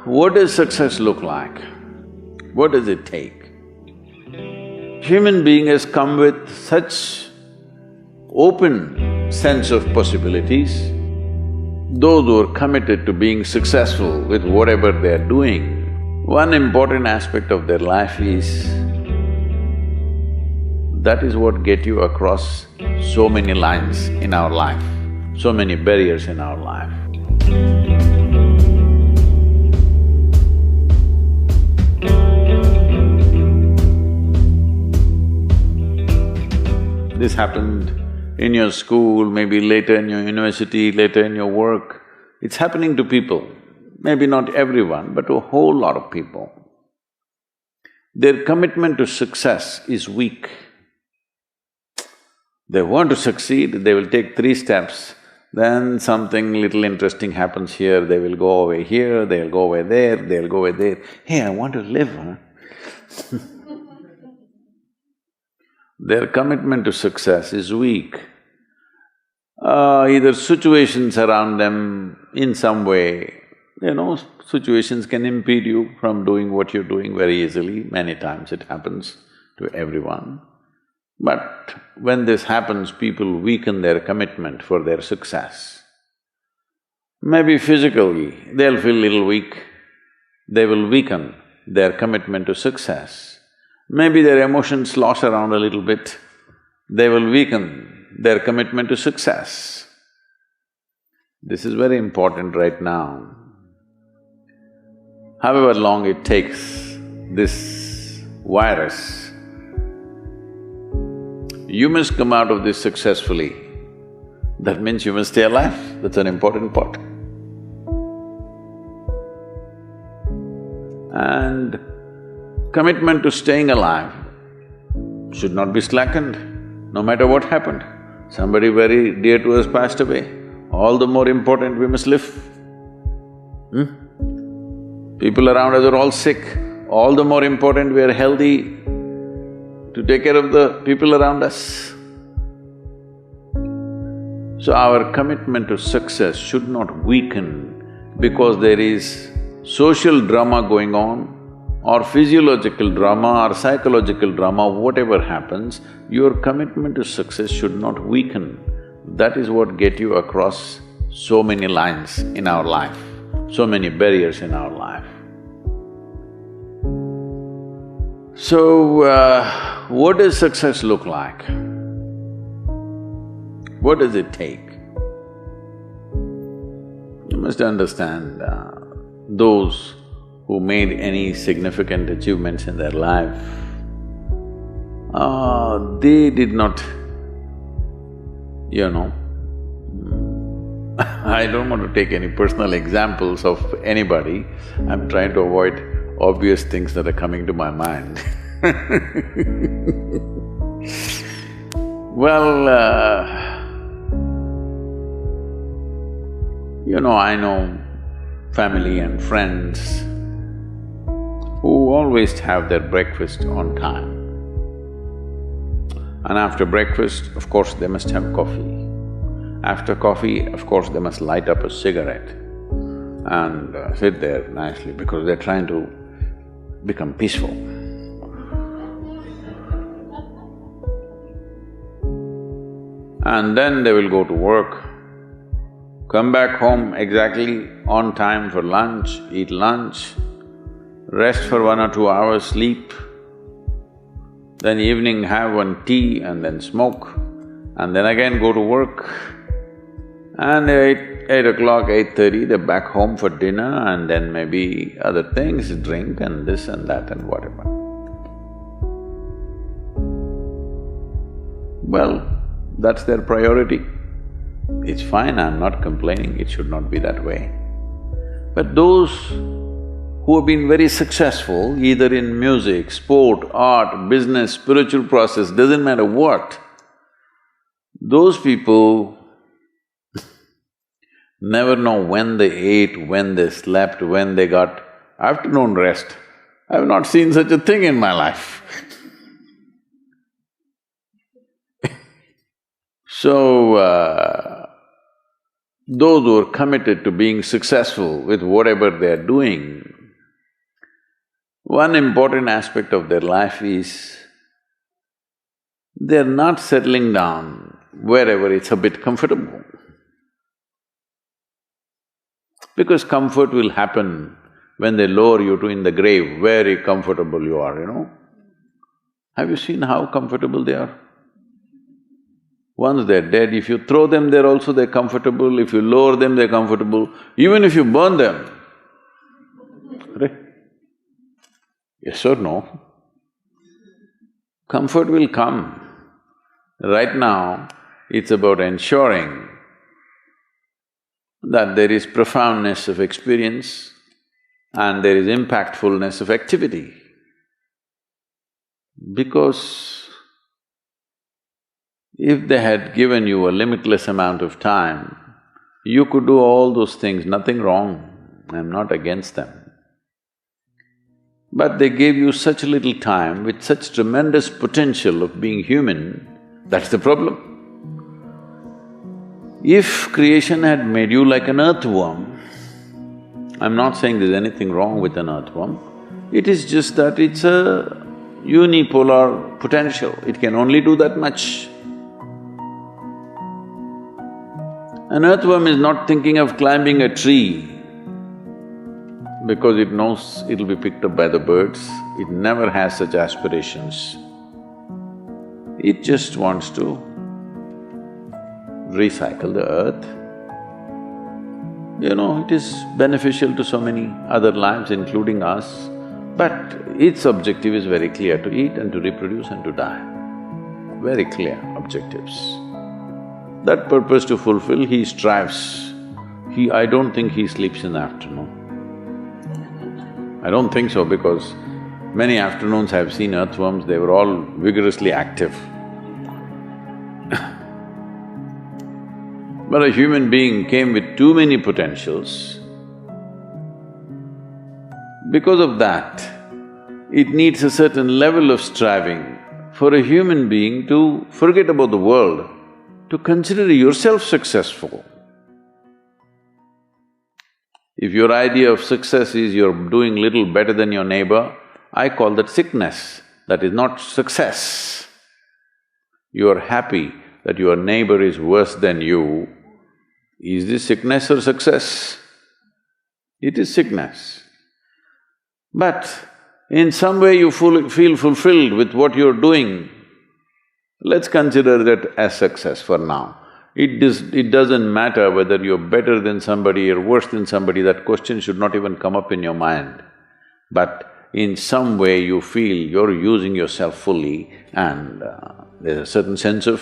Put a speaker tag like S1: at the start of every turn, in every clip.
S1: What does success look like? What does it take? Human being has come with such open sense of possibilities. Those who are committed to being successful with whatever they are doing, one important aspect of their life is that is what get you across so many lines in our life, so many barriers in our life. This happened in your school, maybe later in your university, later in your work. It's happening to people, maybe not everyone, but to a whole lot of people. Their commitment to success is weak. They want to succeed, they will take 3 steps, then something little interesting happens here, they will go away here, they'll go away there, they'll go away there. Hey, I want to live, huh? Their commitment to success is weak. Either situations around them in some way, situations can impede you from doing what you're doing very easily. Many times it happens to everyone. But when this happens, people weaken their commitment for their success. Maybe physically, they'll feel little weak, they will weaken their commitment to success. Maybe their emotions slosh around a little bit, they will weaken their commitment to success. This is very important right now. However long it takes, this virus, you must come out of this successfully. That means you must stay alive, that's an important part. And commitment to staying alive should not be slackened, no matter what happened. Somebody very dear to us passed away, all the more important we must live. People around us are all sick, all the more important we are healthy to take care of the people around us. So our commitment to success should not weaken because there is social drama going on, or physiological drama or psychological drama, whatever happens, your commitment to success should not weaken. That is what get you across so many lines in our life, so many barriers in our life. So, what does success look like? What does it take? You must understand, those who made any significant achievements in their life, they did not, I don't want to take any personal examples of anybody, I'm trying to avoid obvious things that are coming to my mind. Well, I know family and friends who always have their breakfast on time. And after breakfast, of course, they must have coffee. After coffee, of course, they must light up a cigarette and sit there nicely because they're trying to become peaceful. And then they will go to work, come back home exactly on time for lunch, eat lunch, rest for 1 or 2 hours, sleep, then evening have one tea and then smoke, and then again go to work. And 8 o'clock, 8:30, they're back home for dinner and then maybe other things, drink and this and that and whatever. Well, that's their priority. It's fine, I'm not complaining, it should not be that way. But those who have been very successful, either in music, sport, art, business, spiritual process, doesn't matter what, those people never know when they ate, when they slept, when they got afternoon rest. I've not seen such a thing in my life. So, those who are committed to being successful with whatever they are doing, One important aspect of their life is they're not settling down wherever it's a bit comfortable. Because comfort will happen when they lower you to in the grave, very comfortable you are, you know. Have you seen how comfortable they are? Once they're dead, if you throw them there also they're comfortable, if you lower them they're comfortable, even if you burn them. Right? Yes or no? Comfort will come. Right now, it's about ensuring that there is profoundness of experience and there is impactfulness of activity. Because if they had given you a limitless amount of time, you could do all those things, nothing wrong, I'm not against them. But they gave you such little time with such tremendous potential of being human, that's the problem. If creation had made you like an earthworm, I'm not saying there's anything wrong with an earthworm, it is just that it's a unipolar potential, it can only do that much. An earthworm is not thinking of climbing a tree because it knows it'll be picked up by the birds, it never has such aspirations. It just wants to recycle the earth. You know, it is beneficial to so many other lives, including us, but its objective is very clear, to eat and to reproduce and to die. Very clear objectives. That purpose to fulfill, he strives. I don't think he sleeps in the afternoon. I don't think so because many afternoons I've seen earthworms, they were all vigorously active. But a human being came with too many potentials. Because of that, it needs a certain level of striving for a human being to forget about the world, to consider yourself successful. If your idea of success is you're doing little better than your neighbor, I call that sickness, that is not success. You're happy that your neighbor is worse than you. Is this sickness or success? It is sickness. But in some way you feel fulfilled with what you're doing, let's consider that as success for now. It doesn't matter whether you're better than somebody or worse than somebody, that question should not even come up in your mind. But in some way you feel you're using yourself fully and there's a certain sense of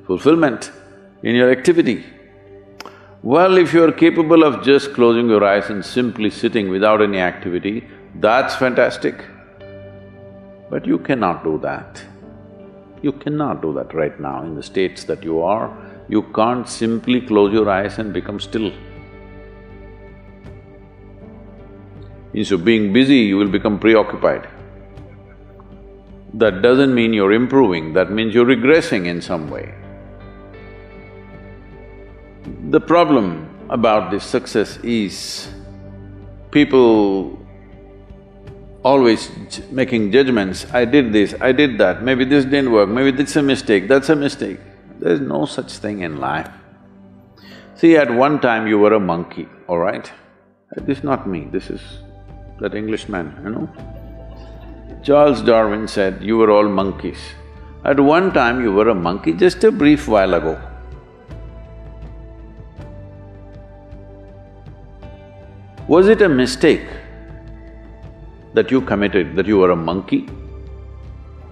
S1: fulfillment in your activity. Well, if you're capable of just closing your eyes and simply sitting without any activity, that's fantastic. But you cannot do that. You cannot do that right now in the states that you are. You can't simply close your eyes and become still. Instead of being busy, you will become preoccupied. That doesn't mean you're improving, that means you're regressing in some way. The problem about this success is people always making judgments, I did this, I did that, maybe this didn't work, maybe this is a mistake, that's a mistake. There's no such thing in life. See, at one time you were a monkey, all right? This is not me, this is that Englishman, you know. Charles Darwin said, you were all monkeys. At one time you were a monkey, just a brief while ago. Was it a mistake that you committed, that you were a monkey?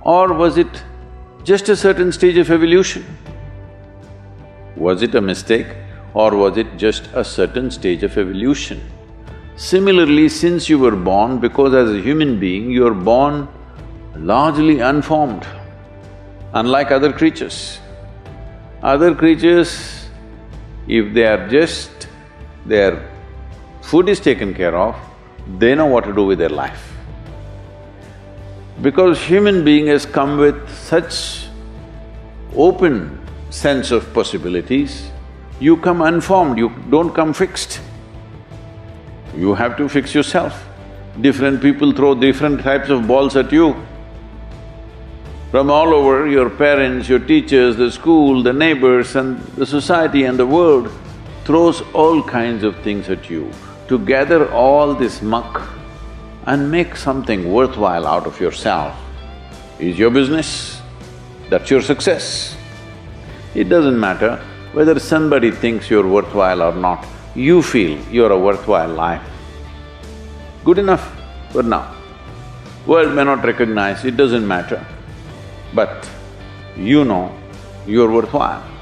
S1: Or was it just a certain stage of evolution? Was it a mistake or was it just a certain stage of evolution? Similarly, since you were born, because as a human being, you're born largely unformed, unlike other creatures. Other creatures, if they are just… their food is taken care of, they know what to do with their life. Because human being has come with such open sense of possibilities, you come unformed, you don't come fixed. You have to fix yourself. Different people throw different types of balls at you. From all over, your parents, your teachers, the school, the neighbors and the society and the world throws all kinds of things at you. To gather all this muck and make something worthwhile out of yourself is your business. That's your success. It doesn't matter whether somebody thinks you're worthwhile or not, you feel you're a worthwhile life. Good enough for now. World may not recognize, it doesn't matter, but you know you're worthwhile.